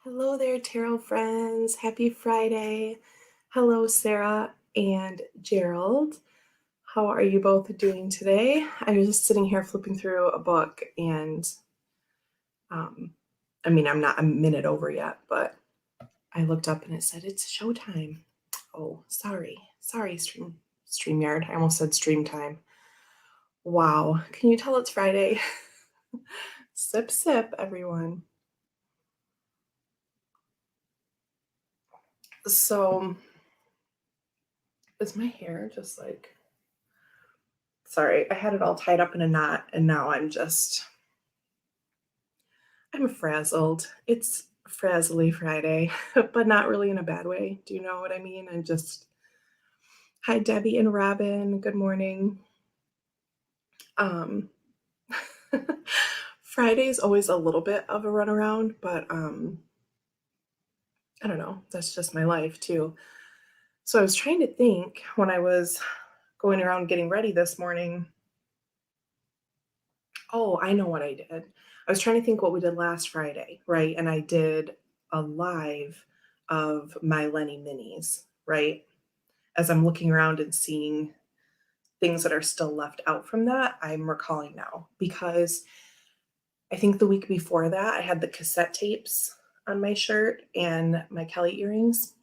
Hello there, tarot friends. Happy Friday. Hello, Sarah and Gerald. How are you both doing today? I was just sitting here flipping through a book and um, I'm not a minute over yet, but I looked up and it said it's showtime. Oh, sorry. Sorry, StreamYard. I almost said stream time. Wow. Can you tell it's Friday? Sip, sip, everyone. So, is my hair just like sorry, I had it all tied up in a knot and now I'm frazzled. It's Frazzly Friday, but not really in a bad way. Do you know what I mean? Hi, Debbie and Robin. Good morning. Um, Friday's always a little bit of a runaround, but I don't know. That's just my life too. So I was trying to think when I was going around getting ready this morning. Oh, I know what I did. I was trying to think what we did last Friday, right? And I did a live of my Lenny minis, right? As I'm looking around and seeing things that are still left out from that, I'm recalling now because I think the week before that, I had the cassette tapes on my shirt and my Kelly earrings.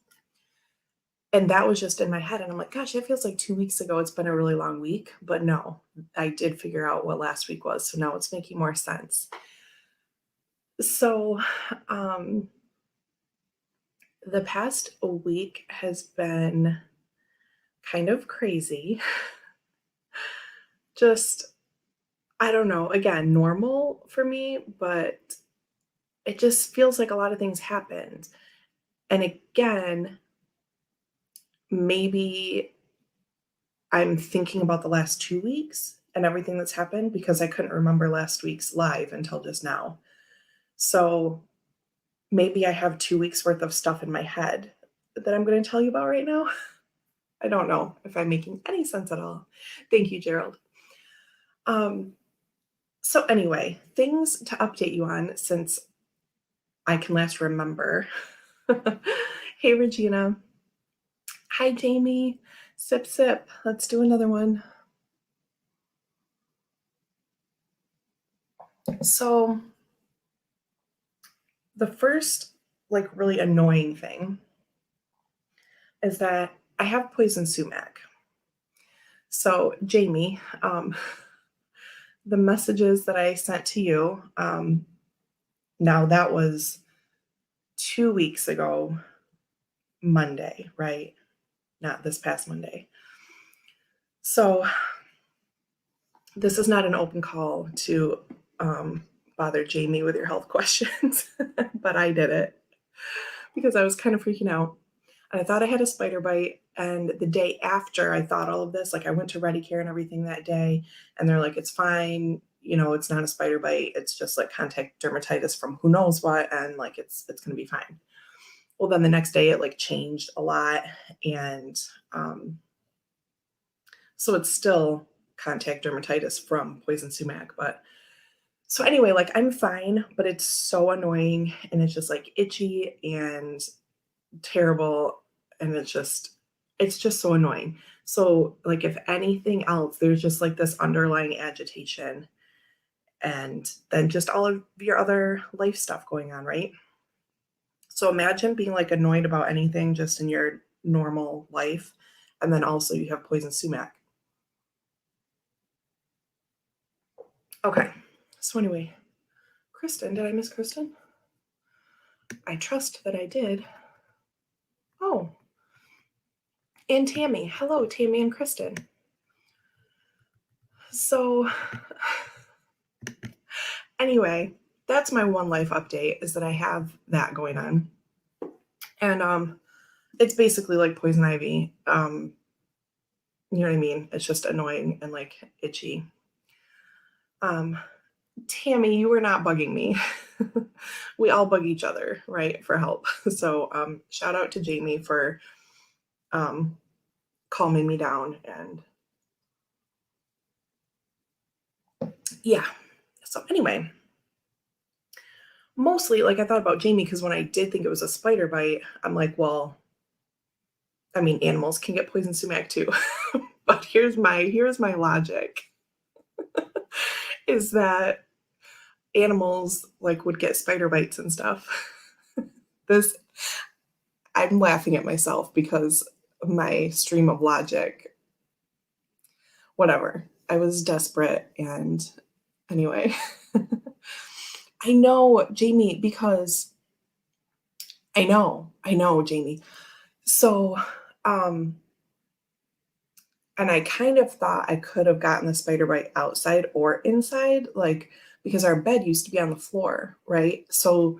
And that was just in my head. And I'm like, gosh, it feels like 2 weeks ago. It's been a really long week. But no, I did figure out what last week was. So now it's making more sense. So, um, the past week has been kind of crazy. Just, I don't know, again, normal for me, but it just feels like a lot of things happened. And again, maybe I'm thinking about the last 2 weeks and everything that's happened because I couldn't remember last week's live until just now. So maybe I have 2 weeks worth of stuff in my head that I'm going to tell you about right now. I don't know if I'm making any sense at all. Thank you, Gerald. Um, so anyway, things to update you on since I can last remember. Hey, Regina. Hi, Jamie. Sip, sip. Let's do another one. So, the first, like, really annoying thing is that I have poison sumac. So, Jamie, the messages that I sent to you, now that was 2 weeks ago, Monday, right? Not this past Monday. So, this is not an open call to bother Jamie with your health questions, but I did it because I was kind of freaking out. And I thought I had a spider bite. And the day after I thought all of this, like I went to Ready Care and everything that day, and they're like, it's fine. You know, it's not a spider bite. It's just like contact dermatitis from who knows what. And like, it's going to be fine. Well, then the next day it like changed a lot. And so it's still contact dermatitis from poison sumac. But so anyway, like I'm fine, but it's so annoying and it's just like itchy and terrible and it's just so annoying. So like if anything else, there's just like this underlying agitation and then just all of your other life stuff going on, right? So imagine being like annoyed about anything just in your normal life and then also you have poison sumac. Okay. So anyway, Kristen, did I miss Kristen? I trust that I did. Oh, and Tammy. Hello, Tammy and Kristen. So anyway, that's my one life update is that I have that going on. And it's basically like poison ivy. You know what I mean? It's just annoying and like itchy. Um Tammy, you were not bugging me. We all bug each other, right, for help. So shout out to Jamie for um calming me down and yeah. So anyway, mostly, like, I thought about Jamie because when I did think it was a spider bite, I'm like, well, I mean, animals can get poison sumac too. But here's my logic is that animals like would get spider bites and stuff. This I'm laughing at myself because my stream of logic, whatever. I was desperate and anyway. I know, Jamie, because I know, Jamie. So, um, and I kind of thought I could have gotten the spider bite outside or inside, like, because our bed used to be on the floor, right? So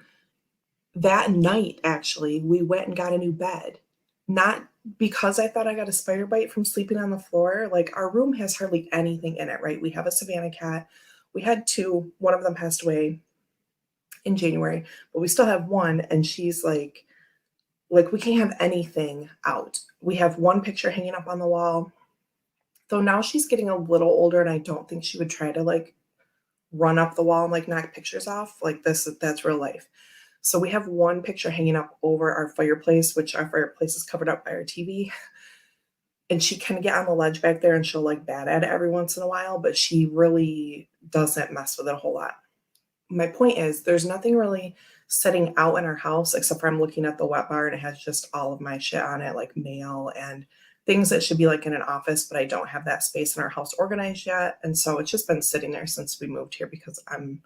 that night, actually, we went and got a new bed. Not because I thought I got a spider bite from sleeping on the floor. Like, our room has hardly anything in it, right? We have a Savannah cat. We had two, one of them passed away in January, but we still have one, and she's like we can't have anything out. We have one picture hanging up on the wall. Though now she's getting a little older and I don't think she would try to like run up the wall and like knock pictures off. Like that's real life. So we have one picture hanging up over our fireplace, which our fireplace is covered up by our TV. And she can get on the ledge back there and she'll like bat at it every once in a while, but she really doesn't mess with it a whole lot. My point is there's nothing really sitting out in our house except for I'm looking at the wet bar and it has just all of my shit on it, like mail and things that should be like in an office, but I don't have that space in our house organized yet. And so it's just been sitting there since we moved here because I'm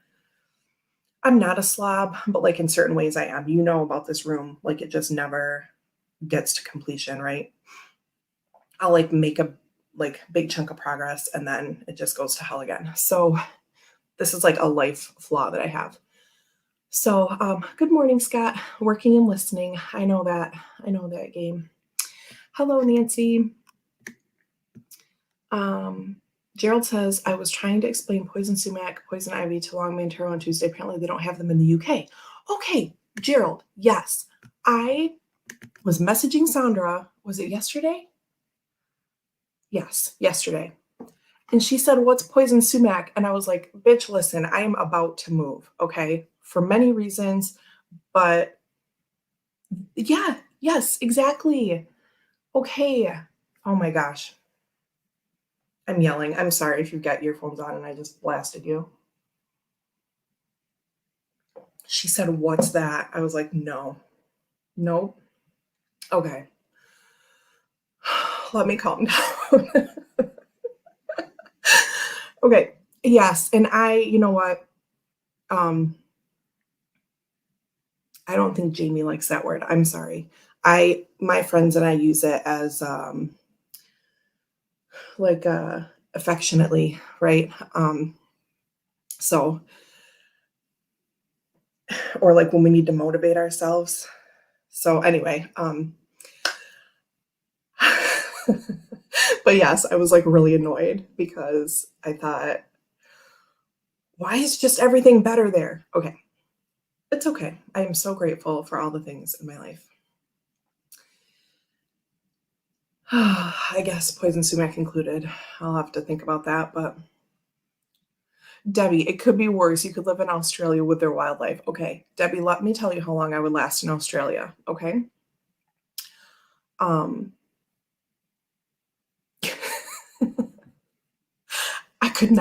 not a slob, but like in certain ways I am. You know about this room, like it just never gets to completion, right? I'll like make a like big chunk of progress and then it just goes to hell again. So this is like a life flaw that I have. So, good morning, Scott. Working and listening. I know that. I know that game. Hello, Nancy. Gerald says, I was trying to explain poison sumac, poison ivy to long mane on Tuesday. Apparently, they don't have them in the UK. Okay, Gerald, yes. I was messaging Sandra. Was it yesterday? Yes, yesterday. And she said, what's poison sumac? And I was like, bitch, listen, I am about to move, okay? For many reasons, but yeah, yes, exactly. Okay. Oh my gosh. I'm yelling. I'm sorry if you've got earphones on and I just blasted you. She said, what's that? I was like, no. Nope. Okay. Let me calm down. Okay. Yes. And you know what? I don't think Jamie likes that word. I'm sorry. My friends and I use it as like affectionately, right? So or like when we need to motivate ourselves. So anyway, but yes, I was like really annoyed because I thought, why is just everything better there? Okay. It's okay. I am so grateful for all the things in my life. I guess poison sumac included. I'll have to think about that, but Debbie, it could be worse. You could live in Australia with their wildlife. Okay, Debbie, let me tell you how long I would last in Australia. Okay. Um, I could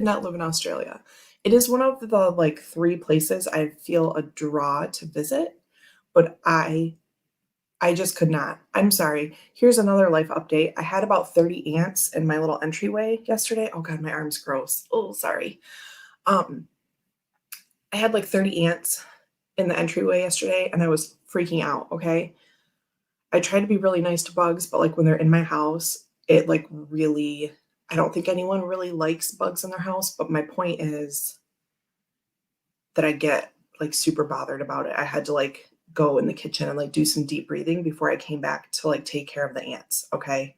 not live in Australia. It is one of the like three places I feel a draw to visit, but I just could not. I'm sorry. Here's another life update. I had about 30 ants in my little entryway yesterday. Oh God, my arm's gross. Oh, sorry. Um, I had like 30 ants in the entryway yesterday and I was freaking out, okay? I try to be really nice to bugs, but like when they're in my house, it like really I don't think anyone really likes bugs in their house, but my point is that I get like super bothered about it. I had to like go in the kitchen and like do some deep breathing before I came back to like take care of the ants, okay?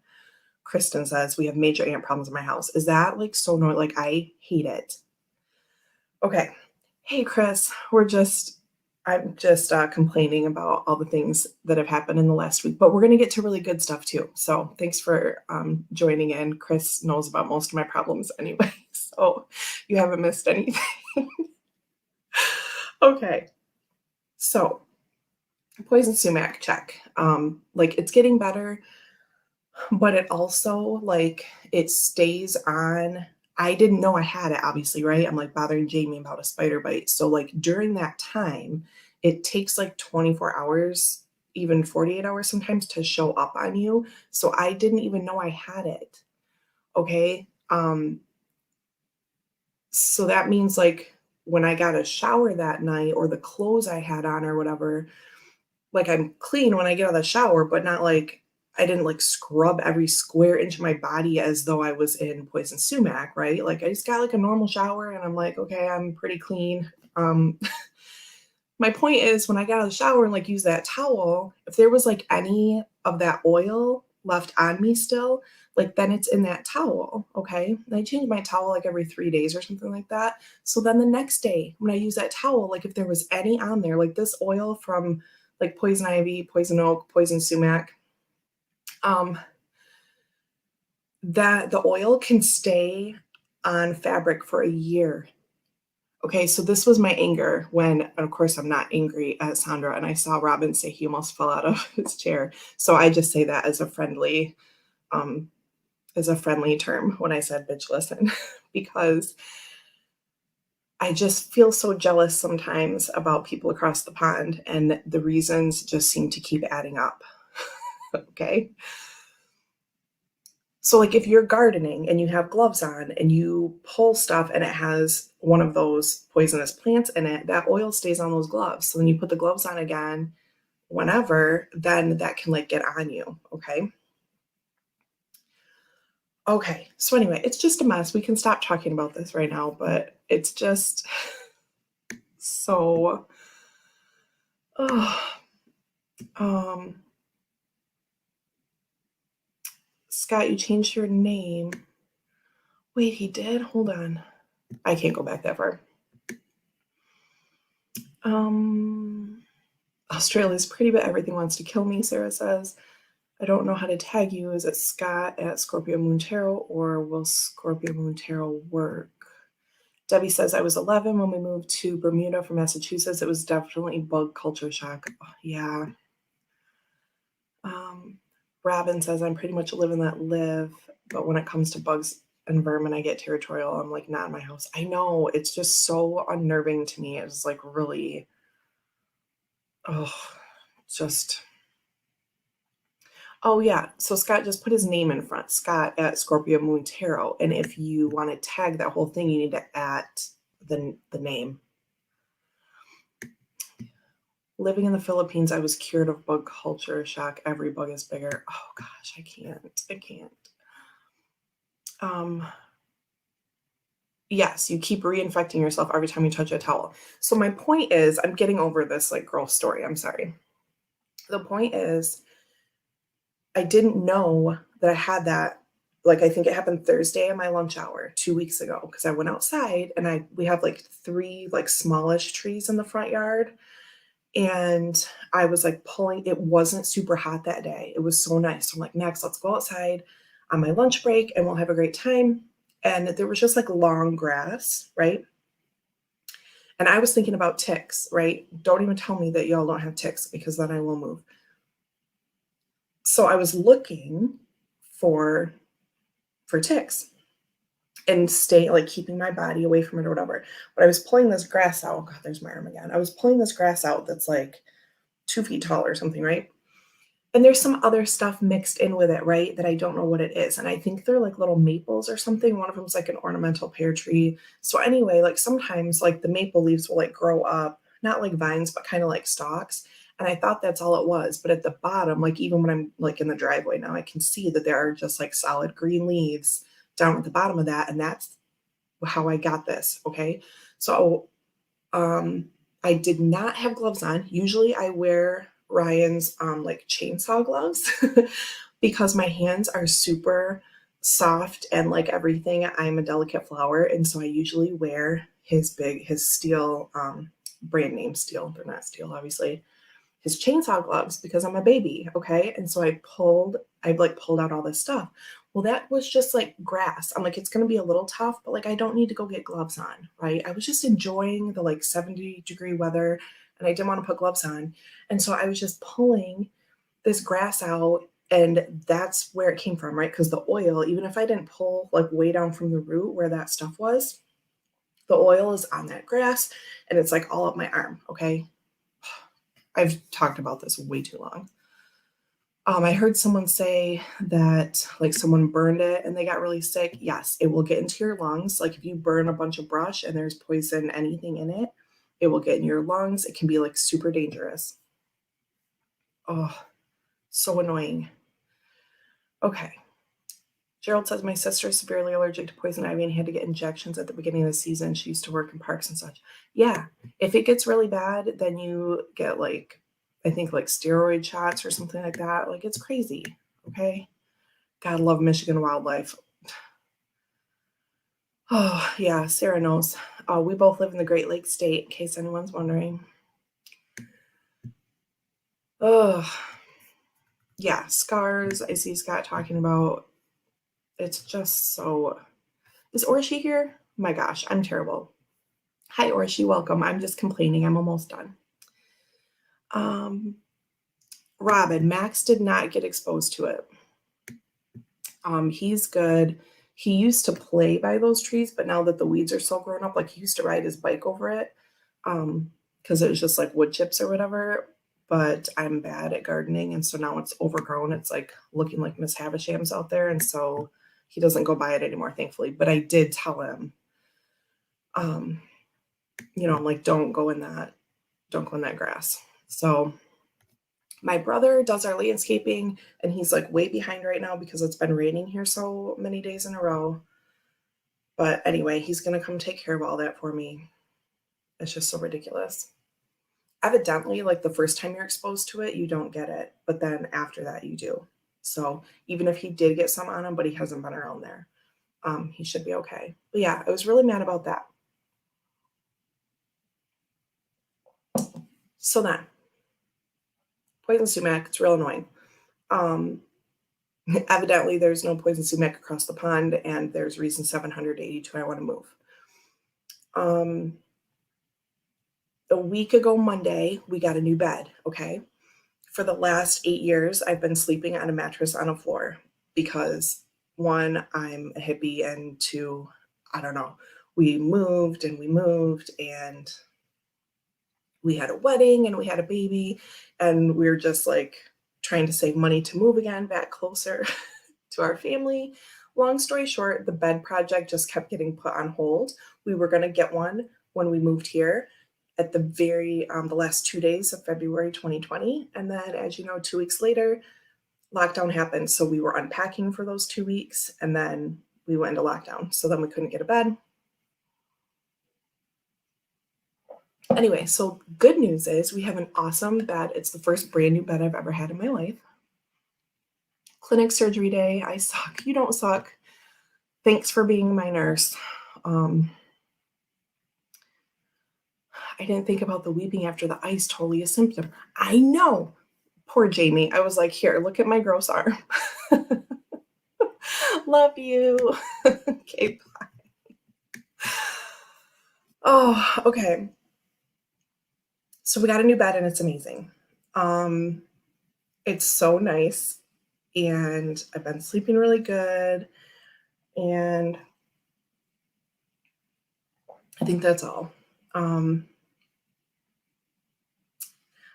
Kristen says we have major ant problems in my house. Is that like so annoying? Like I hate it. Okay. Hey Chris, I'm just complaining about all the things that have happened in the last week, but we're going to get to really good stuff too. So thanks for joining in. Chris knows about most of my problems anyway, so you haven't missed anything. Okay. So poison sumac, check. Like it's getting better, but it also like it stays on. I didn't know I had it, obviously, right? I'm like bothering Jamie about a spider bite. So like during that time, it takes like 24 hours, even 48 hours sometimes to show up on you. So I didn't even know I had it. Okay. So that means like when I got a shower that night or the clothes I had on or whatever, like I'm clean when I get out of the shower, but not like I didn't like scrub every square inch of my body as though I was in poison sumac, right? Like I just got like a normal shower and I'm like, okay, I'm pretty clean. Um my point is when I got out of the shower and like use that towel, if there was like any of that oil left on me still, like then it's in that towel. Okay. And I change my towel like every 3 days or something like that. So then the next day when I use that towel, like if there was any on there, like this oil from like poison ivy, poison oak, poison sumac, um, that the oil can stay on fabric for a year. Okay, so this was my anger when, of course, I'm not angry at Sandra, and I saw Robin say he almost fell out of his chair. So I just say that um, as a friendly term when I said bitch listen, because I just feel so jealous sometimes about people across the pond, and the reasons just seem to keep adding up. Okay. So, like, if you're gardening and you have gloves on and you pull stuff and it has one of those poisonous plants in it, that oil stays on those gloves. So, when you put the gloves on again, whenever, then that can like get on you. Okay. Okay. So, anyway, it's just a mess. We can stop talking about this right now, but it's just so. Oh, um, Scott, you changed your name. Wait, he did? Hold on. I can't go back that far. Um, Australia's pretty, but everything wants to kill me, Sarah says. I don't know how to tag you. Is it Scott at Scorpio Moon Tarot or will Scorpio Moon Tarot work? Debbie says I was 11 when we moved to Bermuda from Massachusetts. It was definitely bug culture shock. Oh, yeah. Um, Robin says I'm pretty much living that live, but when it comes to bugs and vermin, I get territorial. I'm like, not in my house. I know. It's just so unnerving to me. It was like really, oh, just. Oh yeah. So Scott just put his name in front. Scott at Scorpio Moon Tarot. And if you want to tag that whole thing, you need to add the name. Living in the Philippines, I was cured of bug culture shock. Every bug is bigger. Oh gosh, I can't. I can't. Um yes, you keep reinfecting yourself every time you touch a towel. So my point is, I'm getting over this like girl story. I'm sorry. The point is I didn't know that I had that. Like I think it happened Thursday at my lunch hour 2 weeks ago because I went outside and we have like three like smallish trees in the front yard. And I was like pulling, it wasn't super hot that day. It was so nice. So I'm like, Max, let's go outside on my lunch break and we'll have a great time. And there was just like long grass, right? And I was thinking about ticks, right? Don't even tell me that y'all don't have ticks because then I will move. So I was looking for ticks and stay like keeping my body away from it or whatever. But I was pulling this grass out. Oh God, there's my arm again. I was pulling this grass out that's like 2 feet tall or something, right? And there's some other stuff mixed in with it, right? That I don't know what it is. And I think they're like little maples or something. One of them's like an ornamental pear tree. So anyway, like sometimes like the maple leaves will like grow up, not like vines, but kind of like stalks. And I thought that's all it was. But at the bottom, like even when I'm like in the driveway now, I can see that there are just like solid green leaves down at the bottom of that. And that's how I got this. Okay. So I did not have gloves on. Usually I wear Ryan's like chainsaw gloves because my hands are super soft and like everything. I'm a delicate flower. And so I usually wear his steel, brand name steel. They're not steel, obviously. His chainsaw gloves because I'm a baby. Okay. And so I like pulled out all this stuff. Well, that was just like grass. I'm like, it's going to be a little tough, but like, I don't need to go get gloves on, right? I was just enjoying the like 70-degree weather and I didn't want to put gloves on. And so I was just pulling this grass out, and that's where it came from, right? Because the oil, even if I didn't pull like way down from the root where that stuff was, the oil is on that grass and it's like all up my arm. Okay. I've talked about this way too long. I heard someone say that like someone burned it and they got really sick. Yes, it will get into your lungs. Like if you burn a bunch of brush and there's poison, anything in it, it will get in your lungs. It can be like super dangerous. Oh, so annoying. Okay. Gerald says my sister is severely allergic to poison ivy and had to get injections at the beginning of the season. She used to work in parks and such. Yeah, if it gets really bad, then you get like, I think like steroid shots or something like that. Like it's crazy. Okay. God love Michigan wildlife. Oh, yeah, Sarah knows. We both live in the Great Lakes state, in case anyone's wondering. Oh, yeah, scars. I see Scott talking about. It's just so. Is Orshi here? My gosh, I'm terrible. Hi, Orshi, welcome. I'm just complaining. I'm almost done. Robin, Max did not get exposed to it. He's good. He used to play by those trees, but now that the weeds are so grown up, like he used to ride his bike over it, because it was just like wood chips or whatever. But I'm bad at gardening, and so now it's overgrown. It's like looking like Miss Havisham's out there, and so he doesn't go by it anymore, thankfully. But I did tell him, I'm like, don't go in that grass. So my brother does our landscaping and he's like way behind right now because it's been raining here so many days in a row. But anyway, he's going to come take care of all that for me. It's just so ridiculous. Evidently, like the first time you're exposed to it, you don't get it. But then after that, you do. So even if he did get some on him, but he hasn't been around there, he should be okay. But yeah, I was really mad about that. So then, poison sumac, it's real annoying. Evidently, there's no poison sumac across the pond, and there's reason 782 I want to move. A week ago Monday, we got a new bed, okay? For the last 8 years, I've been sleeping on a mattress on a floor because one, I'm a hippie, and two, I don't know, we moved and we had a wedding and we had a baby, and we were just like trying to save money to move again back closer to our family. Long story short, the bed project just kept getting put on hold. We were going to get one when we moved here at the last 2 days of February 2020. And then, as you know, 2 weeks later, lockdown happened. So we were unpacking for those 2 weeks and then we went into lockdown. So then we couldn't get a bed. Anyway, so good news is we have an awesome bed. It's the first brand new bed I've ever had in my life. Clinic surgery day. I suck. You don't suck. Thanks for being my nurse. I didn't think about the weeping after the ice, totally a symptom. I know. Poor Jamie. I was like, here, look at my gross arm. Love you. Okay, bye. Oh, okay. So we got a new bed and it's amazing. It's so nice and I've been sleeping really good, and I think that's all. I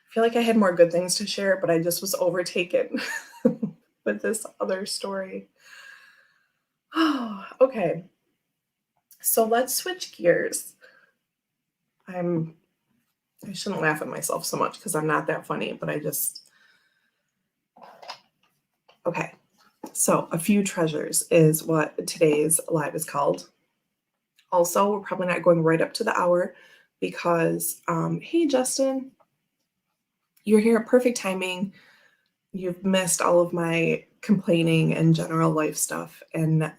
feel like I had more good things to share, but I just was overtaken with this other story. Oh, okay. So let's switch gears. I shouldn't laugh at myself so much because I'm not that funny, but okay. So a few treasures is what today's live is called. Also, we're probably not going right up to the hour because, hey, Justin, you're here at perfect timing. You've missed all of my complaining and general life stuff and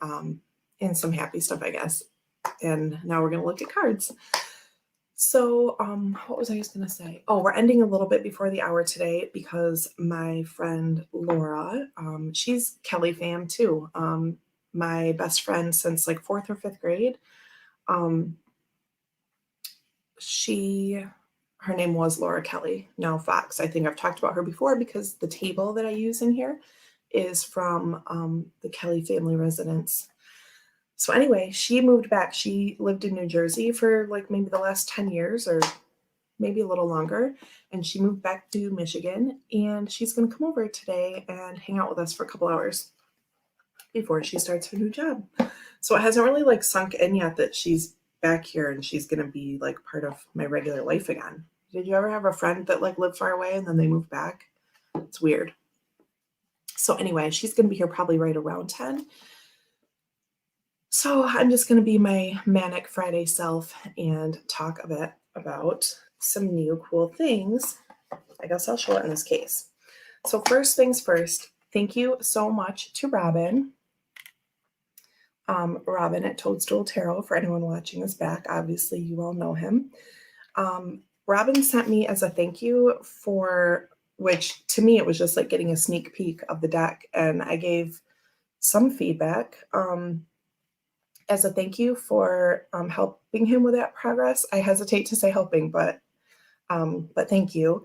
some happy stuff, I guess. And now we're going to look at cards. So, what was I just gonna say? Oh, we're ending a little bit before the hour today because my friend Laura, she's Kelly fam too. My best friend since like fourth or fifth grade. Um, she, her name was Laura Kelly, now Fox. I think I've talked about her before because the table that I use in here is from the Kelly family residence. So anyway, she moved back. She lived in New Jersey for like maybe the last 10 years or maybe a little longer. And she moved back to Michigan and she's going to come over today and hang out with us for a couple hours before she starts her new job. So it hasn't really like sunk in yet that she's back here and she's going to be like part of my regular life again. Did you ever have a friend that like lived far away and then they moved back? It's weird. So anyway, she's going to be here probably right around 10. So I'm just going to be my manic Friday self and talk a bit about some new cool things. I guess I'll show it in this case. So first things first, thank you so much to Robin. Robin at Toadstool Tarot, for anyone watching this back, obviously you all know him. Robin sent me as a thank you for, which to me it was just like getting a sneak peek of the deck, and I gave some feedback as a thank you for helping him with that progress. I hesitate to say helping, but thank you.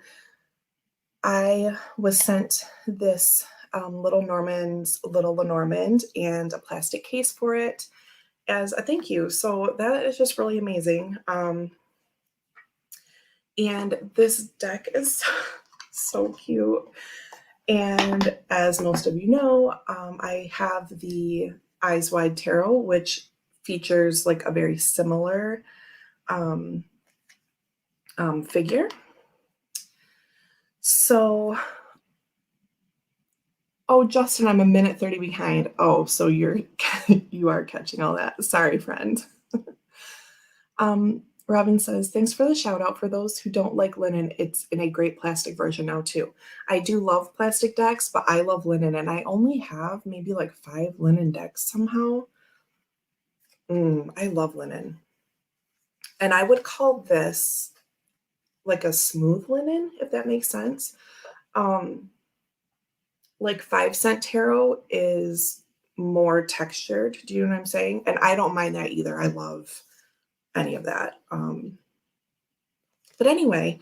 I was sent this Little Lenormand and a plastic case for it as a thank you. So that is just really amazing. And this deck is so cute. And as most of you know, I have the Eyes Wide Tarot, which features like a very similar figure. So, oh, Justin, I'm a minute 30 behind. Oh, so you are catching all that. Sorry, friend. Robin says, thanks for the shout out. For those who don't like linen, it's in a great plastic version now too. I do love plastic decks, but I love linen, and I only have maybe like 5 linen decks somehow. I love linen. And I would call this like a smooth linen, if that makes sense. Like 5 cent tarot is more textured. Do you know what I'm saying? And I don't mind that either. I love any of that. But anyway,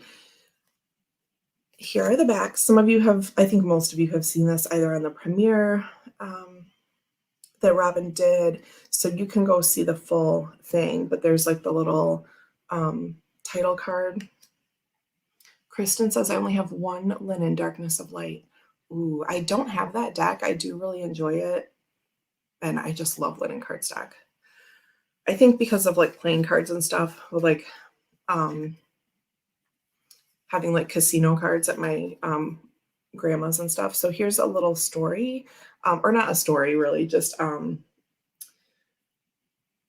here are the backs. Some of you have, I think most of you have seen this either on the premiere that Robin did. So you can go see the full thing, but there's like the little title card. Kristen says, I only have 1 linen, Darkness of Light. Ooh, I don't have that deck. I do really enjoy it. And I just love linen cardstock. I think because of like playing cards and stuff, with like having like casino cards at my grandma's and stuff. So here's a little story, or not a story really, just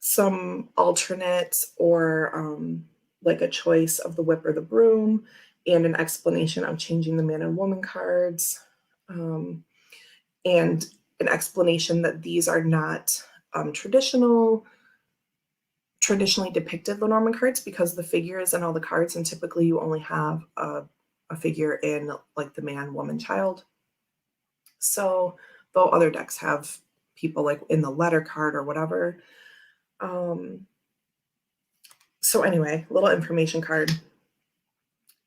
some alternates or like a choice of the whip or the broom, and an explanation of changing the man and woman cards, and an explanation that these are not traditionally depicted Lenormand cards because the figure is in all the cards, and typically you only have a figure in like the man, woman, child. So though other decks have people like in the letter card or whatever. So anyway, little information card.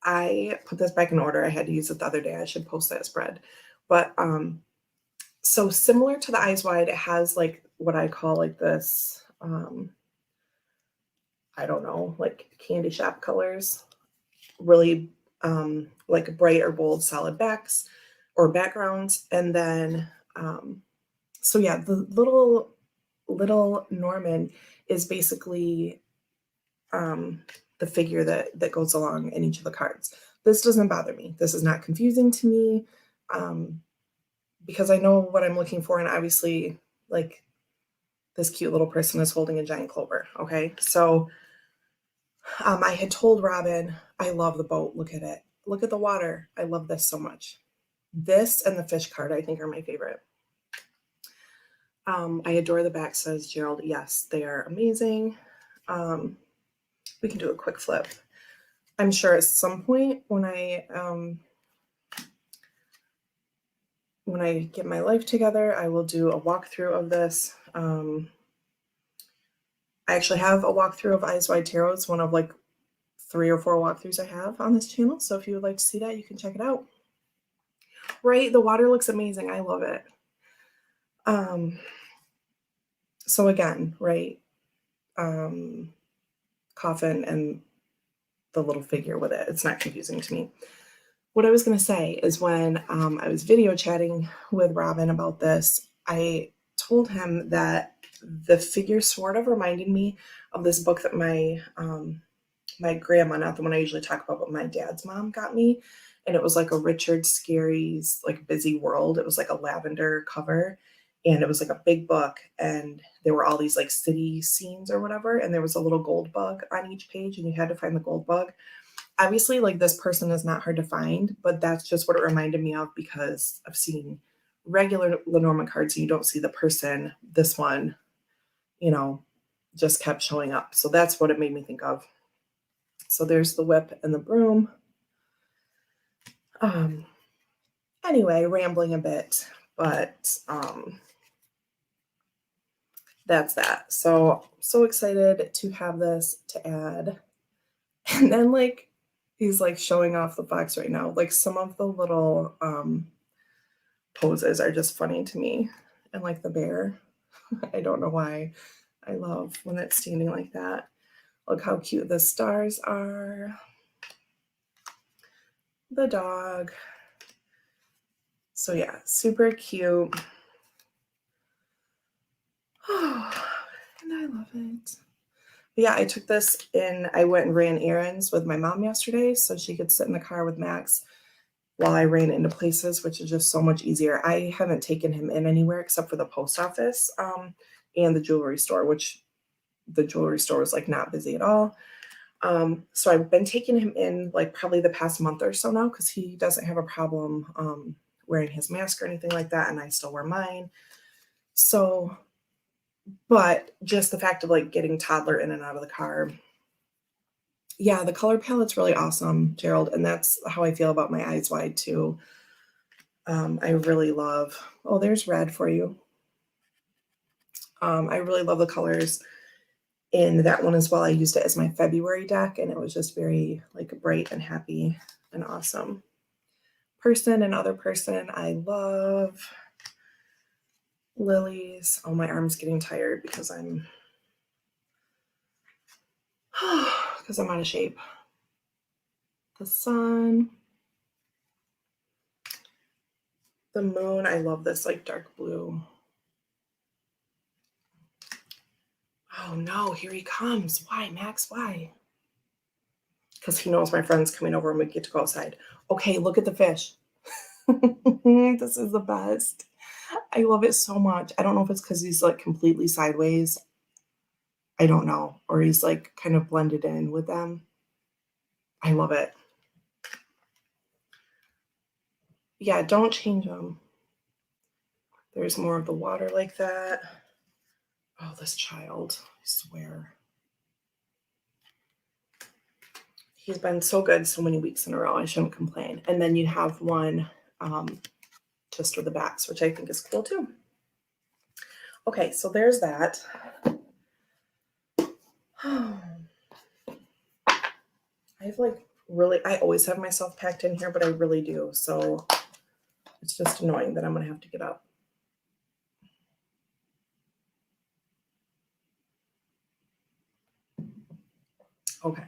I put this back in order. I had to use it the other day. I should post that spread. But so similar to the Eyes Wide, it has like what I call like this, I don't know, like candy shop colors, really like bright or bold solid backs or backgrounds. And then, so yeah, the little Norman is basically the figure that goes along in each of the cards. This doesn't bother me. This is not confusing to me because I know what I'm looking for. And obviously, like this cute little person is holding a giant clover. Okay. So I had told Robin, I love the boat. Look at it. Look at the water. I love this so much. This and the fish card, I think, are my favorite. I adore the back, says Gerald. Yes, they are amazing. we can do a quick flip. I'm sure at some point when I get my life together, I will do a walkthrough of this. I actually have a walkthrough of Eyes Wide Tarot. It's one of like 3 or 4 walkthroughs I have on this channel. So if you would like to see that, you can check it out. Right, the water looks amazing. I love it. So again, right, coffin and the little figure with it. It's not confusing to me. What I was going to say is when I was video chatting with Robin about this, I told him that the figure sort of reminded me of this book that my grandma, not the one I usually talk about, but my dad's mom got me. And it was like a Richard Scarry's like Busy World. It was like a lavender cover. And it was like a big book. And there were all these like city scenes or whatever. And there was a little gold bug on each page. And you had to find the gold bug. Obviously, like this person is not hard to find, but that's just what it reminded me of because I've seen regular Lenormand cards and you don't see the person. This one, just kept showing up. So that's what it made me think of. So there's the whip and the broom. Anyway, rambling a bit, but that's that. So excited to have this to add. And then like he's like showing off the box right now. Like some of the little poses are just funny to me. And like the bear, I don't know why. I love when it's standing like that. Look how cute the stars are. The dog. So yeah, super cute. Oh, and I love it. But yeah, I took this in. I went and ran errands with my mom yesterday so she could sit in the car with Max while I ran into places, which is just so much easier. I haven't taken him in anywhere except for the post office and the jewelry store, which the jewelry store was like not busy at all. So I've been taking him in like probably the past month or so now because he doesn't have a problem wearing his mask or anything like that, and I still wear mine. So, but just the fact of like getting toddler in and out of the car. Yeah, the color palette's really awesome, Gerald, and that's how I feel about my Eyes Wide too. I really love, oh, there's red for you. I really love the colors in that one as well. I used it as my February deck, and it was just very like bright and happy and awesome. Person and other person, I love lilies. Oh, my arm's getting tired because I'm out of shape. The sun, the moon. I love this like dark blue. Oh no, here he comes. Why, Max? Why? Because he knows my friend's coming over and we get to go outside. Okay, look at the fish. This is the best. I love it so much. I don't know if it's because he's like completely sideways. I don't know. Or he's like kind of blended in with them. I love it. Yeah, don't change them. There's more of the water like that. Oh, this child, I swear. He's been so good so many weeks in a row. I shouldn't complain. And then you have one just with the backs, which I think is cool too. Okay, so there's that. I have like really, I always have myself packed in here, but I really do. So it's just annoying that I'm going to have to get up. Okay.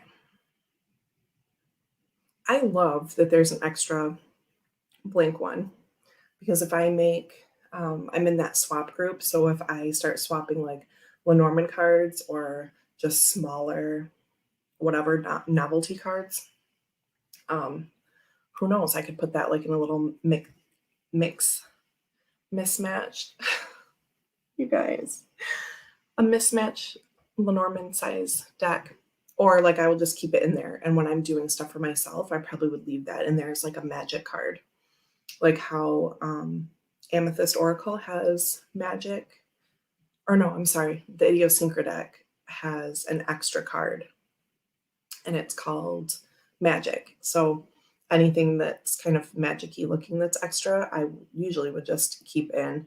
I love that there's an extra blank one because if I make, I'm in that swap group. So if I start swapping like Lenormand cards or just smaller, whatever, novelty cards, who knows? I could put that like in a little mismatched, you guys, a mismatched Lenormand size deck. Or like I will just keep it in there. And when I'm doing stuff for myself, I probably would leave that in there as like a magic card. Like how Amethyst Oracle has magic. Or no, I'm sorry. The Idiosyncra deck has an extra card and it's called Magic. So anything that's kind of magic-y looking that's extra, I usually would just keep in.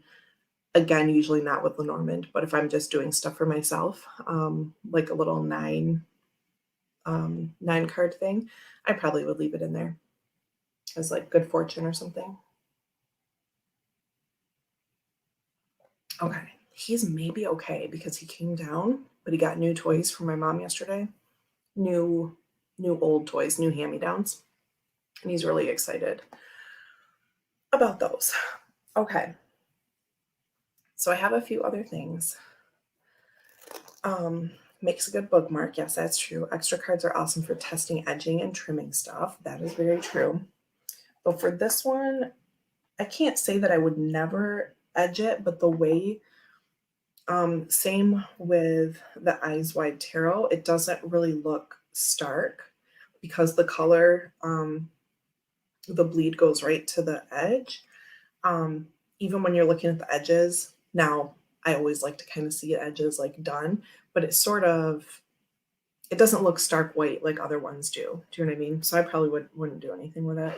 Again, usually not with Lenormand, but if I'm just doing stuff for myself, like a little 9 card thing, I probably would leave it in there as like good fortune or something. Okay, he's maybe okay because he came down, but he got new toys from my mom yesterday. New new old toys, new hand-me-downs, and he's really excited about those. Okay. So I have a few other things. Makes a good bookmark. Yes, that's true. Extra cards are awesome for testing, edging, and trimming stuff. That is very true. But for this one, I can't say that I would never edge it, but the way, same with the Eyes Wide Tarot, it doesn't really look stark because the color, the bleed goes right to the edge. Um, Even when you're looking at the edges, now I always like to kind of see edges like done, but it's sort of, it doesn't look stark white like other ones do. Do you know what I mean? So I probably wouldn't do anything with it.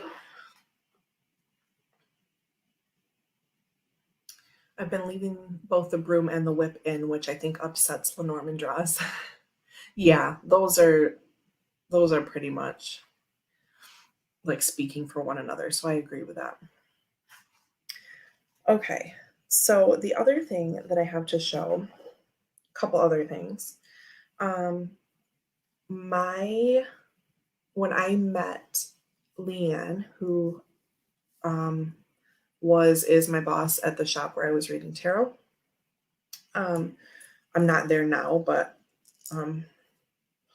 I've been leaving both the broom and the whip in, which I think upsets Lenormand draws. Yeah, those are pretty much like speaking for one another. So I agree with that. Okay. So the other thing that I have to show, a couple other things. Um, my when I met Leanne, who um, is my boss at the shop where I was reading tarot. Um, I'm not there now, but um,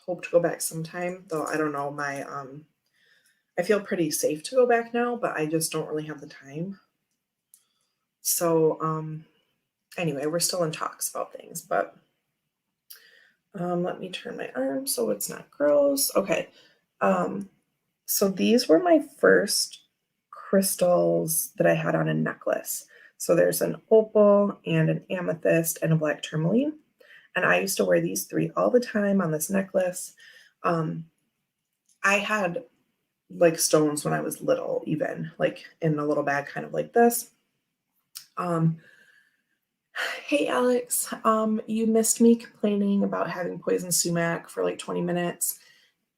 hope to go back sometime. Though I don't know, I feel pretty safe to go back now, but I just don't really have the time. So anyway, we're still in talks about things, but let me turn my arm so it's not gross. Okay. Um, so these were my first crystals that I had on a necklace. So there's an opal and an amethyst and a black tourmaline. And I used to wear these three all the time on this necklace. Um, I had like stones when I was little, even like in a little bag, kind of like this. Um, hey Alex, you missed me complaining about having poison sumac for like 20 minutes,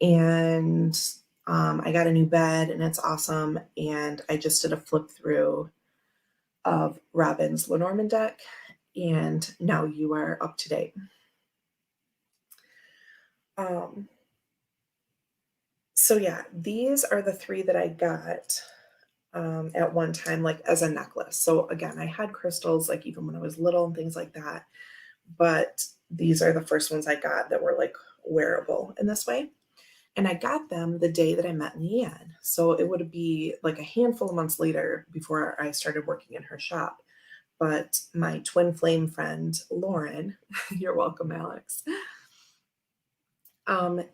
and I got a new bed and it's awesome. And I just did a flip through of Robin's Lenormand deck, and now you are up to date. Um, so yeah, these are the three that I got at one time, like as a necklace. So again, I had crystals like even when I was little and things like that, but these are the first ones I got that were like wearable in this way. And I got them the day that I met Leanne. So it would be like a handful of months later before I started working in her shop. But my twin flame friend, Lauren, you're welcome, Alex.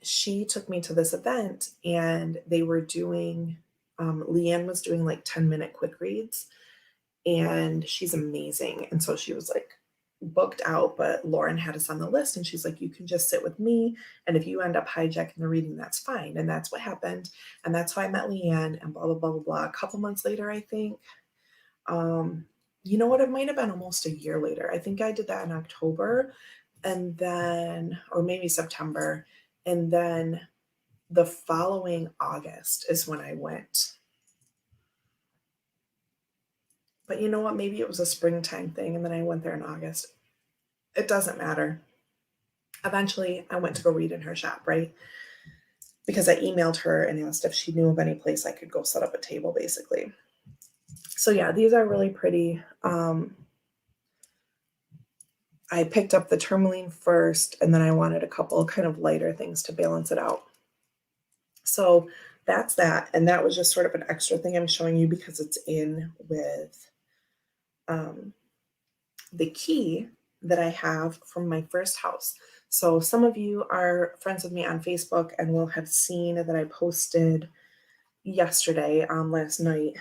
She took me to this event and they were doing, Leanne was doing like 10-minute quick reads, and she's amazing. And so she was like booked out, but Lauren had us on the list and she's like, you can just sit with me. And if you end up hijacking the reading, that's fine. And that's what happened. And that's how I met Leanne and blah, blah, blah, blah, blah. A couple months later, I think. Um, you know what? It might have been almost a year later. I think I did that in October and then, or maybe September. And then the following August is when I went. But you know what? Maybe it was a springtime thing and then I went there in August. It doesn't matter. Eventually, I went to go read in her shop, right? Because I emailed her and asked if she knew of any place I could go set up a table, basically. So yeah, these are really pretty. I picked up the tourmaline first, and then I wanted a couple kind of lighter things to balance it out. So that's that. And that was just sort of an extra thing I'm showing you because it's in with the key that I have from my first house. So some of you are friends with me on Facebook and will have seen that I posted yesterday, last night,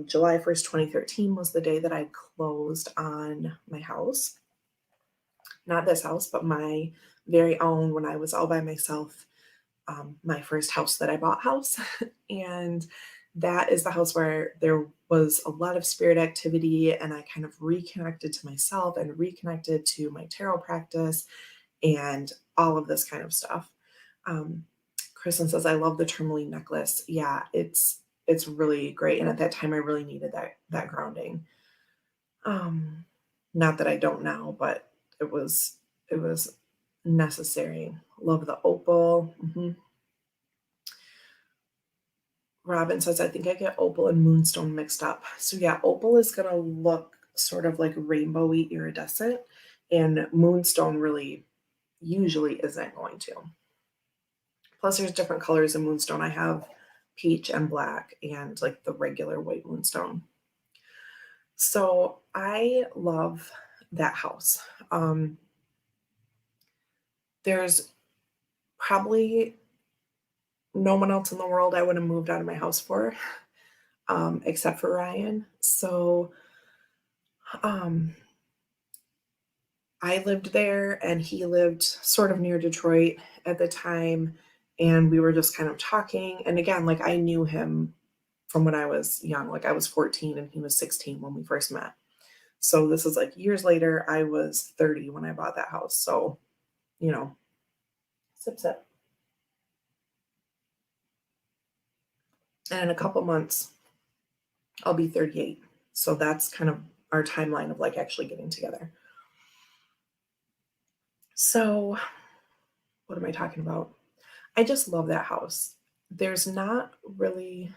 July 1st, 2013 was the day that I closed on my house. Not this house, but my very own when I was all by myself my first house that I bought house. And that is the house where there was a lot of spirit activity, and I kind of reconnected to myself and reconnected to my tarot practice and all of this kind of stuff. Um, Kristen says, I love the tourmaline necklace. Yeah, it's really great. And at that time I really needed that grounding. Um, Not that I don't now, but it was necessary. Love the opal. Robin says, I think I get opal and moonstone mixed up. So yeah, opal is gonna look sort of like rainbowy iridescent, and moonstone really usually isn't going to. Plus, there's different colors in moonstone. I have peach and black and like the regular white moonstone. So I love that house. There's probably no one else in the world I would have moved out of my house for, except for Ryan. So um, I lived there and he lived sort of near Detroit at the time. And we were just kind of talking. And again, like I knew him from when I was young. Like I was 14 and he was 16 when we first met. So this is like years later. I was 30 when I bought that house. So, you know, sip, sip. And in a couple months, I'll be 38. So that's kind of our timeline of like actually getting together. So, what am I talking about? I just love that house. There's not really.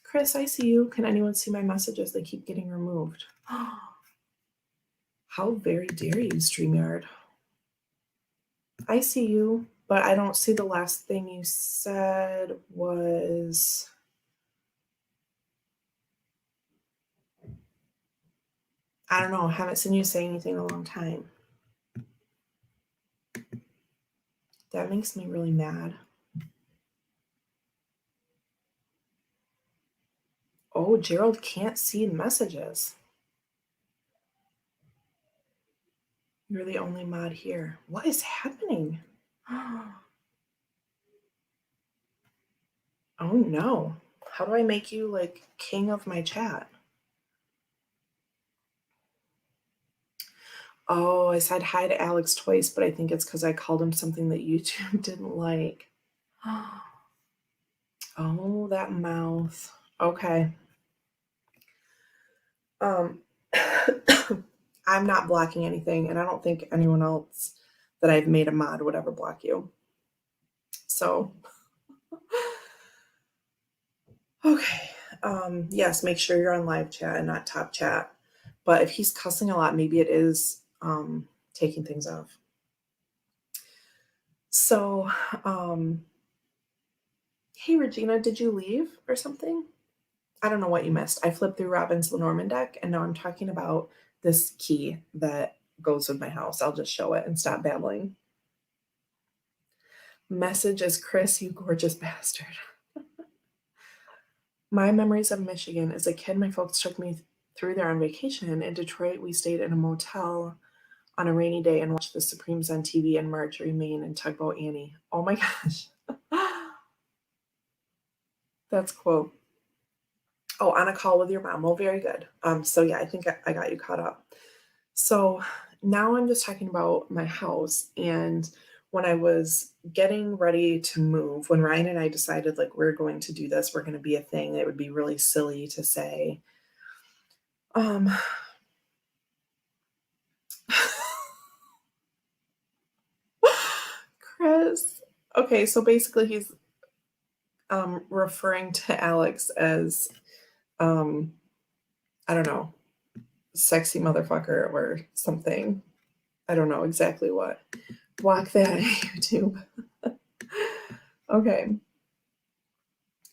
Chris, I see you. Can anyone see my messages? They keep getting removed. How very dare you, StreamYard? I see you, but I don't see the last thing you said was. I don't know. I haven't seen you say anything in a long time. That makes me really mad. Oh, Gerald can't see messages. You're the only mod here. What is happening? Oh no. How do I make you like king of my chat? Oh, I said hi to Alex twice, but I think it's because I called him something that YouTube didn't like. Oh, that mouth. Okay. Um, I'm not blocking anything, and I don't think anyone else that I've made a mod would ever block you. So, okay. Yes, make sure you're on live chat and not top chat. But if he's cussing a lot, maybe it is taking things off. So, hey, Regina, did you leave or something? I don't know what you missed. I flipped through Robin's Lenormand deck, and now I'm talking about this key that goes with my house. I'll just show it and stop babbling. Message is Chris, you gorgeous bastard. My memories of Michigan. As a kid, my folks took me through there on vacation. In Detroit, we stayed in a motel on a rainy day and watched the Supremes on TV and Marjorie Main and Tugboat Annie. Oh my gosh. That's cool. Oh, on a call with your mom. Well, very good. So yeah, I think I got you caught up. So now I'm just talking about my house. And when I was getting ready to move, when Ryan and I decided like we're going to do this, we're going to be a thing, it would be really silly to say, Chris. Okay, so basically he's referring to Alex as I don't know, sexy motherfucker or something. I don't know exactly what. Block that on YouTube. Okay.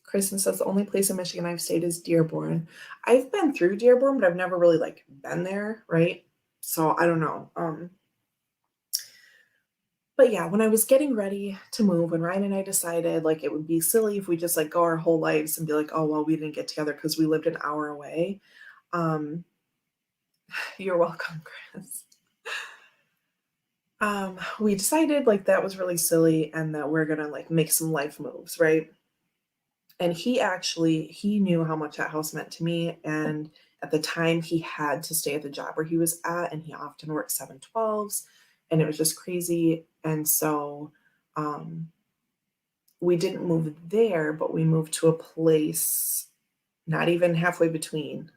Kristen says the only place in Michigan I've stayed is Dearborn. I've been through Dearborn, but I've never really like been there, right? So I don't know. But yeah, when I was getting ready to move, when Ryan and I decided like it would be silly if we just like go our whole lives and be like, oh well, we didn't get together because we lived an hour away. You're welcome, Chris. We decided like that was really silly and that we're gonna like make some life moves, right? And he knew how much that house meant to me. And at the time he had to stay at the job where he was at, and he often worked 712s, and it was just crazy. And so um we didn't move there, but we moved to a place not even halfway between,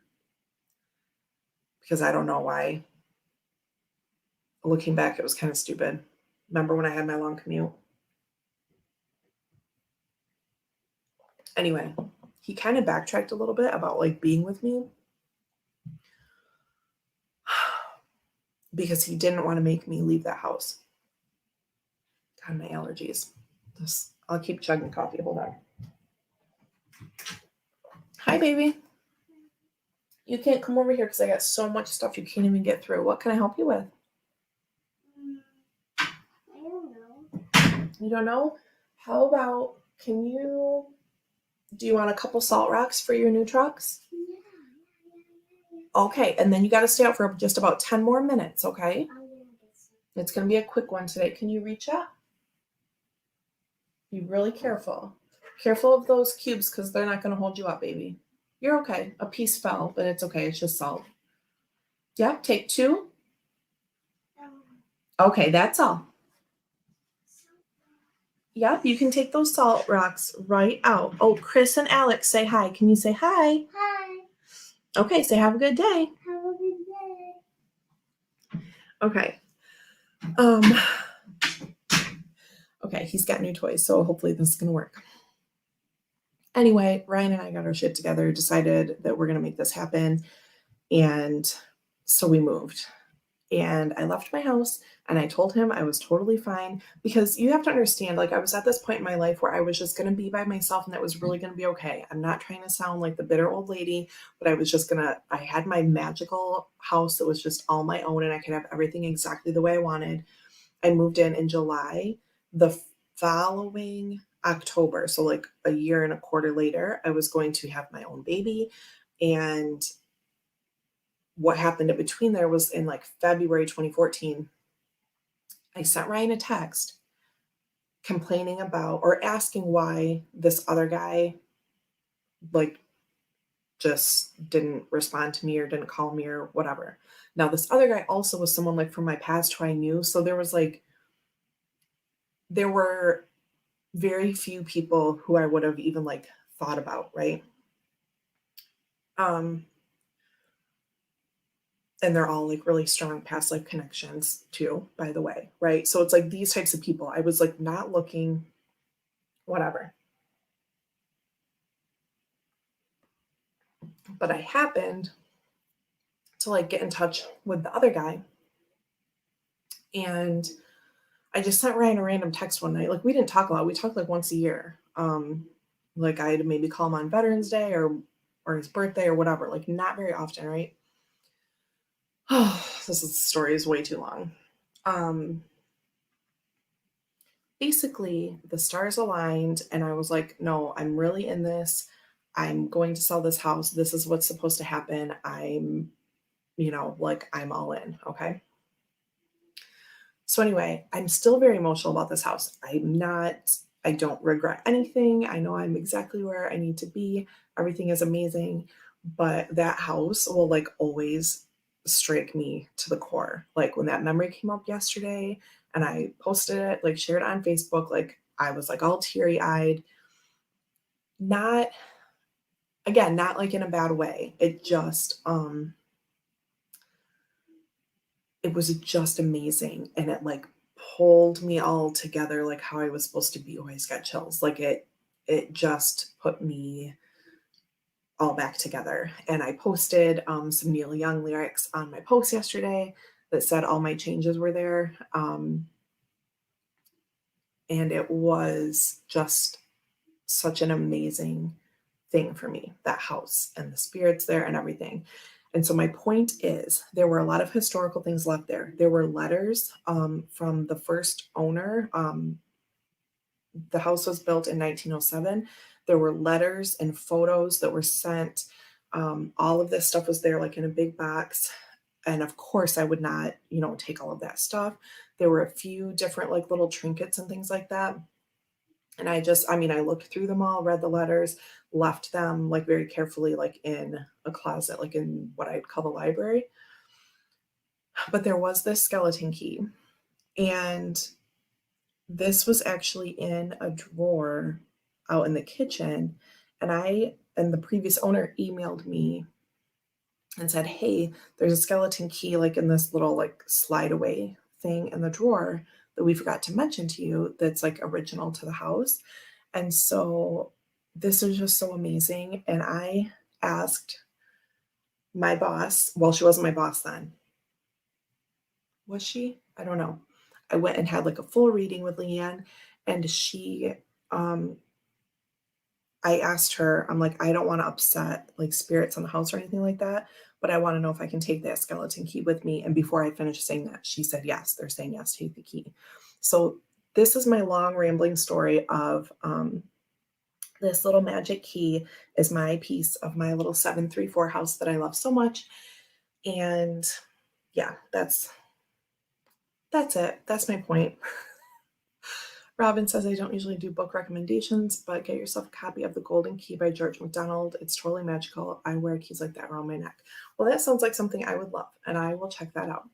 because I don't know why. Looking back, it was kind of stupid. Remember when I had my long commute? Anyway, he kind of backtracked a little bit about like being with me because he didn't want to make me leave that house. God, my allergies. I'll keep chugging coffee. Hold on. Hi, baby. You can't come over here because I got so much stuff you can't even get through. What can I help you with? I don't know. You don't know? How about, do you want a couple salt rocks for your new trucks? Okay, and then you got to stay out for just about 10 more minutes, okay? It's going to be a quick one today. Can you reach up? Be really careful. Careful of those cubes because they're not going to hold you up, baby. You're okay. A piece fell, but it's okay. It's just salt. Yeah, take 2. Okay, that's all. Yep, you can take those salt rocks right out. Oh, Chris and Alex, say hi. Can you say hi? Hi. Okay, say have a good day. Have a good day. Okay. Okay, he's got new toys, so hopefully this is gonna work. Anyway, Ryan and I got our shit together, decided that we're gonna make this happen, and so we moved. And I left my house and I told him I was totally fine, because you have to understand, like, I was at this point in my life where I was just going to be by myself and that was really going to be okay. I'm not trying to sound like the bitter old lady, but I had my magical house that was just all my own and I could have everything exactly the way I wanted. I moved in July. The following October, so like a year and a quarter later, I was going to have my own baby. And what happened in between there was in like February 2014, I sent Ryan a text complaining about or asking why this other guy like just didn't respond to me or didn't call me or whatever. Now this other guy also was someone like from my past who I knew, so there were very few people who I would have even like thought about, right? Um and they're all like really strong past life connections too, by the way, right? So it's like these types of people. I was like not looking, whatever. But I happened to like get in touch with the other guy, and I just sent Ryan a random text one night. Like we didn't talk a lot. We talked like once a year. Like I'd maybe call him on Veterans Day or his birthday or whatever. Like not very often, right? Oh, story is way too long. Um, Basically, the stars aligned, and I was like, no, I'm really in this. I'm going to sell this house. This is what's supposed to happen. Like I'm all in. Okay. So anyway, I'm still very emotional about this house. I don't regret anything. I know I'm exactly where I need to be. Everything is amazing, but that house will like always strike me to the core. Like when that memory came up yesterday and I posted it, like shared it on Facebook, like I was like all teary-eyed. Not again, not like in a bad way. It was just amazing, and it like pulled me all together like how I was supposed to be. Oh, I just got chills. Like it just put me all back together. And I posted some Neil Young lyrics on my post yesterday that said all my changes were there. And it was just such an amazing thing for me, that house and the spirits there and everything. And so my point is, there were a lot of historical things left there. There were letters from the first owner. The house was built in 1907. There were letters and photos that were sent. All of this stuff was there, like in a big box. And of course I would not, take all of that stuff. There were a few different like little trinkets and things like that. And I looked through them all, read the letters, left them like very carefully, like in a closet, like in what I'd call the library. But there was this skeleton key, and this was actually in a drawer out in the kitchen. And the previous owner emailed me and said, "Hey, there's a skeleton key like in this little like slide away thing in the drawer that we forgot to mention to you that's like original to the house." And so this is just so amazing. And I asked my boss, well, she wasn't my boss then. Was she? I don't know. I went and had like a full reading with Leanne, and um, I asked her, I'm like, I don't want to upset like spirits in the house or anything like that, but I want to know if I can take that skeleton key with me. And before I finished saying that, she said yes. They're saying yes, take the key. So this is my long rambling story of this little magic key is my piece of my little 734 house that I love so much. And yeah, that's it. That's my point. Robin says, I don't usually do book recommendations, but get yourself a copy of The Golden Key by George MacDonald. It's totally magical. I wear keys like that around my neck. Well, that sounds like something I would love, and I will check that out.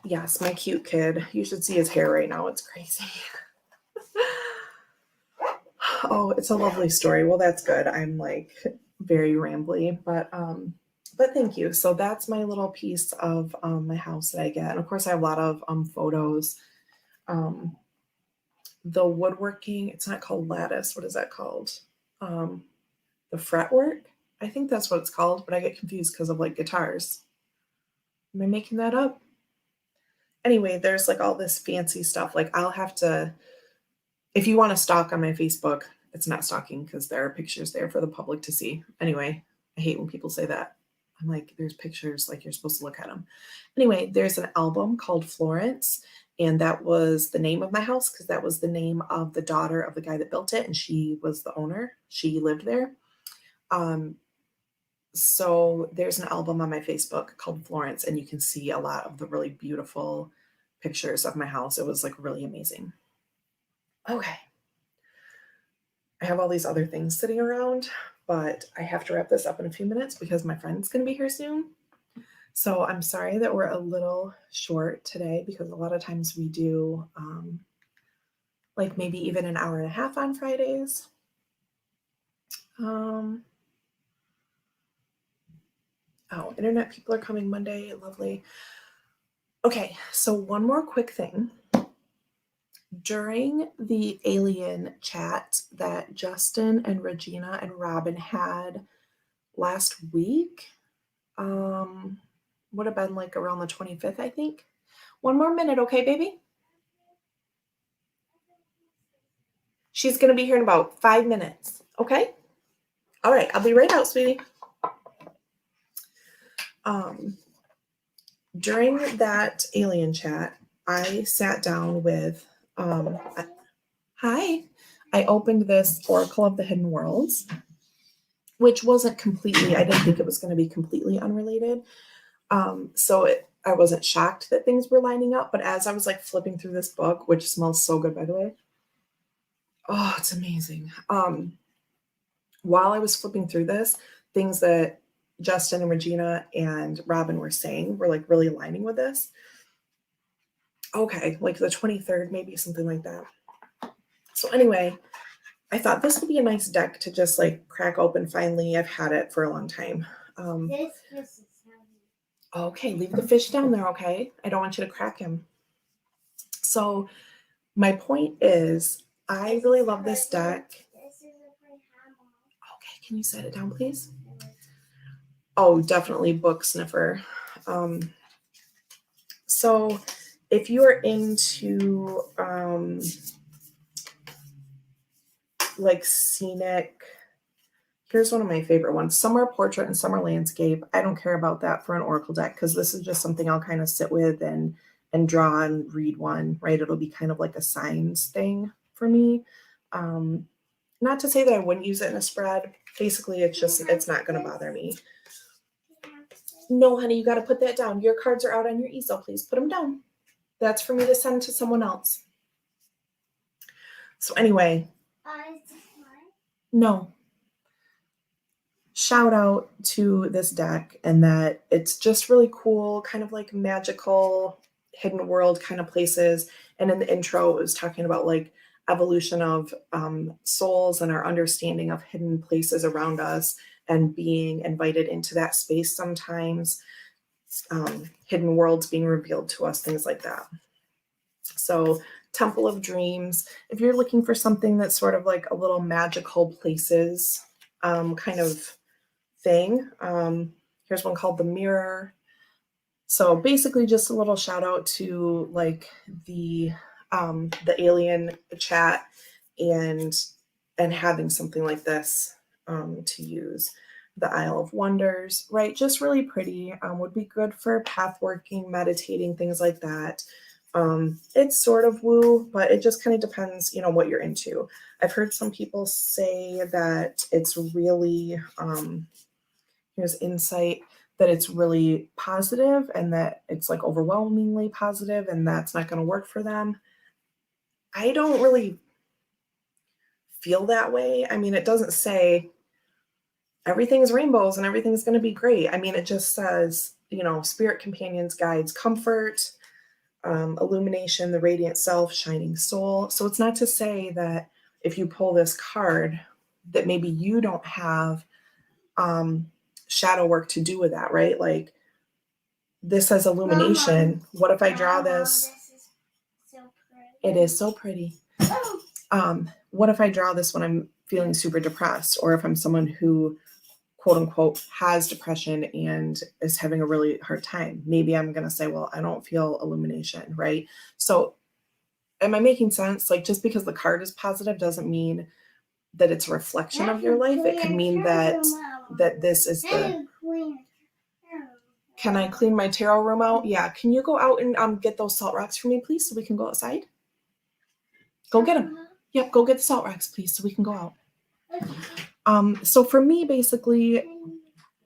Yes, my cute kid. You should see his hair right now. It's crazy. Oh, it's a lovely story. Well, that's good. I'm like very rambly, but thank you. So that's my little piece of my house that I get. And of course I have a lot of photos. The woodworking, it's not called lattice. What is that called? The fretwork. I think that's what it's called, but I get confused because of like guitars. Am I making that up? Anyway, there's like all this fancy stuff. Like I'll have to, if you want to stalk on my Facebook, it's not stalking because there are pictures there for the public to see. Anyway, I hate when people say that. I'm like, there's pictures, like you're supposed to look at them. Anyway, there's an album called Florence, and that was the name of my house because that was the name of the daughter of the guy that built it, and she was the owner. She lived there. So there's an album on my Facebook called Florence, and you can see a lot of the really beautiful pictures of my house. It was like really amazing. Okay. I have all these other things sitting around, but I have to wrap this up in a few minutes because my friend's going to be here soon. So I'm sorry that we're a little short today because a lot of times we do like maybe even an hour and a half on Fridays. Oh, internet people are coming Monday. Lovely. Okay, so one more quick thing. During the alien chat that Justin and Regina and Robin had last week, would have been like around the 25th, I think. One more minute, okay, baby? She's going to be here in about 5 minutes, okay? All right, I'll be right out, sweetie. During that alien chat, I sat down with, I opened this Oracle of the Hidden Worlds, which wasn't completely, I didn't think it was going to be completely unrelated. I wasn't shocked that things were lining up, but as I was like flipping through this book, which smells so good, by the way. Oh, it's amazing. While I was flipping through this, things that Justin and Regina and Robin were saying were like really aligning with this. Okay, like the 23rd, maybe something like that. So anyway, I thought this would be a nice deck to just like crack open finally. I've had it for a long time. This is heavy. Okay, leave the fish down there, okay? I don't want you to crack him. So my point is, I really love this deck. This is a pretty hammer. Okay, can you set it down, please? Oh, definitely book sniffer. So if you are into like scenic, here's one of my favorite ones, Summer Portrait and Summer Landscape. I don't care about that for an Oracle deck because this is just something I'll kind of sit with and draw and read one, right? It'll be kind of like a signs thing for me. Not to say that I wouldn't use it in a spread. Basically, it's not going to bother me. No, honey, you got to put that down. Your cards are out on your easel. Please put them down. That's for me to send to someone else. So anyway, Is this mine? no. Shout out to this deck and that it's just really cool, kind of like magical, hidden world kind of places. And in the intro, it was talking about like evolution of souls and our understanding of hidden places around us and being invited into that space sometimes, hidden worlds being revealed to us, things like that. So, Temple of Dreams, if you're looking for something that's sort of like a little magical places kind of thing, here's one called The Mirror. So basically just a little shout out to like the alien chat and having something like this to use. The Isle of Wonders, right? Just really pretty. Would be good for path working, meditating, things like that. It's sort of woo, but it just kind of depends, what you're into. I've heard some people say that it's really, here's insight, that it's really positive and that it's like overwhelmingly positive and that's not going to work for them. I don't really feel that way. I mean, it doesn't say everything's rainbows and everything's going to be great. I mean, it just says, spirit companions, guides, comfort, illumination, the radiant self, shining soul. So it's not to say that if you pull this card that maybe you don't have shadow work to do with that, right? Like this says illumination. Mama. What if I draw Mama, this? is so pretty. It is so pretty. What if I draw this when I'm feeling super depressed, or if I'm someone who quote unquote has depression and is having a really hard time? Maybe I'm going to say, well, I don't feel illumination, right? So am I making sense? Like just because the card is positive doesn't mean that it's a reflection of your life. It could mean that this is the... Can I clean my tarot room out? Yeah. Can you go out and get those salt rocks for me, please, so we can go outside? Go get them. Yep, go get the salt rocks, please, so we can go out. So for me, basically,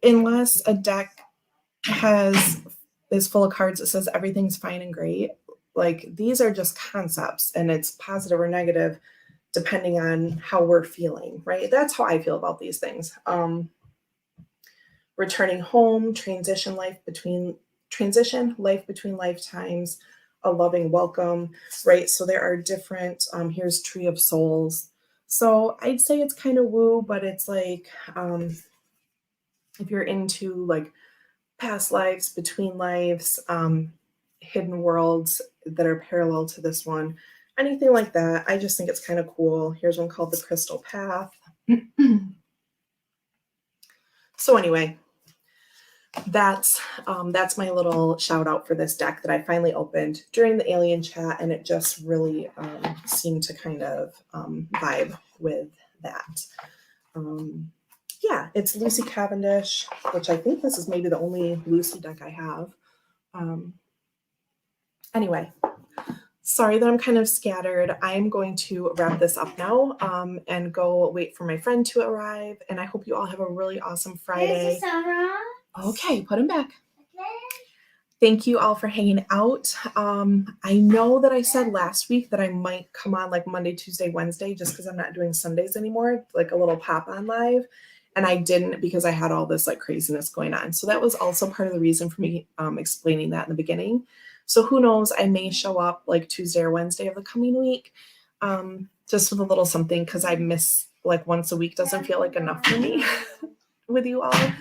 unless a deck is full of cards that says everything's fine and great, like these are just concepts and it's positive or negative depending on how we're feeling, right? That's how I feel about these things. Returning home, transition life between lifetimes, a loving welcome, right? So there are different, here's Tree of Souls. So I'd say it's kind of woo, but it's like, if you're into like past lives, between lives, hidden worlds that are parallel to this one, anything like that, I just think it's kind of cool. Here's one called The Crystal Path. So anyway, that's my little shout out for this deck that I finally opened during the alien chat, and it just really seemed to kind of vibe with that. Yeah, it's Lucy Cavendish, which I think this is maybe the only Lucy deck I have. Anyway, sorry that I'm kind of scattered. I'm going to wrap this up now and go wait for my friend to arrive. And I hope you all have a really awesome Friday. Okay, put him back. Okay. Thank you all for hanging out. I know that I said last week that I might come on like Monday, Tuesday, Wednesday, just because I'm not doing Sundays anymore, like a little pop on live. And I didn't because I had all this like craziness going on. So that was also part of the reason for me explaining that in the beginning. So who knows, I may show up like Tuesday or Wednesday of the coming week, just with a little something, because I miss like once a week doesn't feel like enough for me with you all.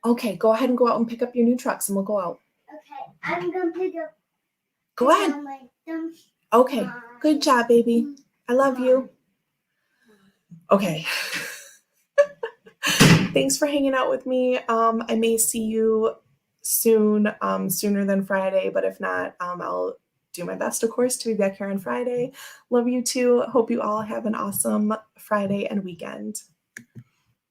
Okay, go ahead and go out and pick up your new trucks and we'll go out. Okay, I'm gonna pick up. Go ahead. Okay, good job, baby. I love you. Okay. Thanks for hanging out with me. I may see you soon, sooner than Friday, but if not, I'll do my best, of course, to be back here on Friday. Love you too. Hope you all have an awesome Friday and weekend.